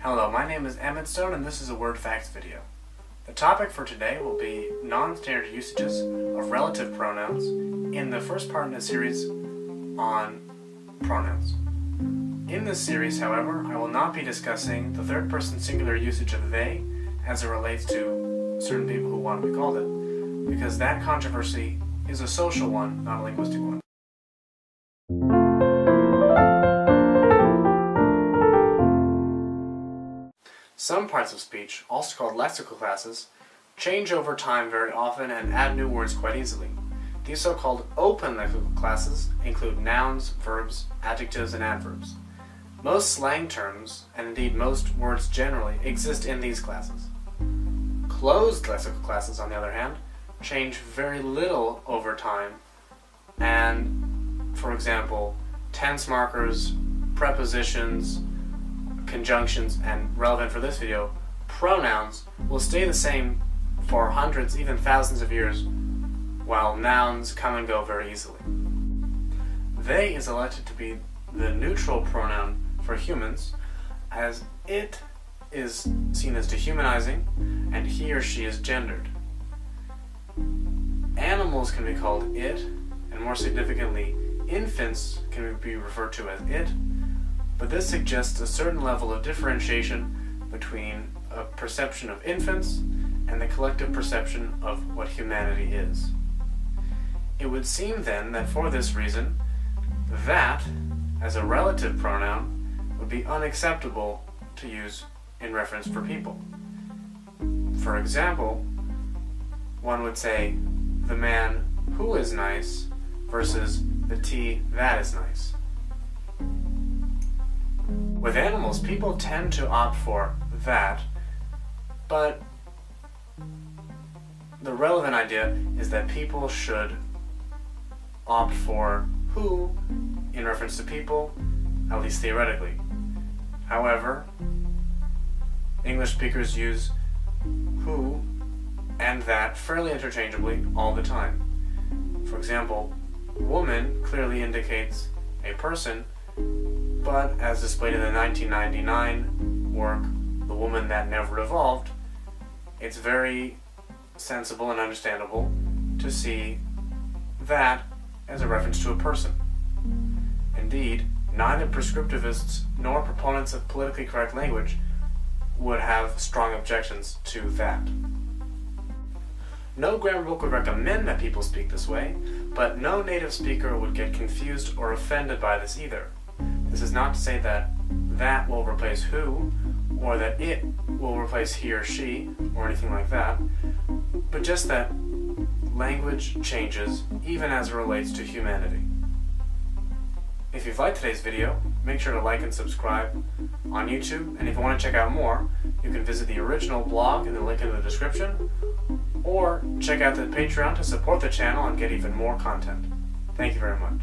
Hello, my name is Emmett Stone and this is a Word Facts video. The topic for today will be non-standard usages of relative pronouns in the first part in a series on pronouns. In this series, however, I will not be discussing the third-person singular usage of they as it relates to certain people who want to be called it, because that controversy is a social one, not a linguistic one. Some parts of speech, also called lexical classes, change over time very often and add new words quite easily. These so-called open lexical classes include nouns, verbs, adjectives, and adverbs. Most slang terms, and indeed most words generally, exist in these classes. Closed lexical classes, on the other hand, change very little over time, and, for example, tense markers, prepositions, conjunctions, and relevant for this video, pronouns will stay the same for hundreds, even thousands of years, while nouns come and go very easily. They is elected to be the neutral pronoun for humans, as it is seen as dehumanizing, and he or she is gendered. Animals can be called it, and more significantly, infants can be referred to as it, but this suggests a certain level of differentiation between a perception of infants and the collective perception of what humanity is. It would seem then that for this reason, that, as a relative pronoun, would be unacceptable to use in reference for people. For example, one would say, the man who is nice versus the tea that is nice. With animals, people tend to opt for that, but the relevant idea is that people should opt for who in reference to people, at least theoretically. However, English speakers use who and that fairly interchangeably all the time. For example, woman clearly indicates a person, but as displayed in the 1999 work, The Woman That Never Evolved, it's very sensible and understandable to see that as a reference to a person. Indeed, neither prescriptivists nor proponents of politically correct language would have strong objections to that. No grammar book would recommend that people speak this way, but no native speaker would get confused or offended by this either. This is not to say that will replace who, or that it will replace he or she, or anything like that, but just that language changes even as it relates to humanity. If you've liked today's video, make sure to like and subscribe on YouTube, and if you want to check out more, you can visit the original blog in the link in the description, or check out the Patreon to support the channel and get even more content. Thank you very much.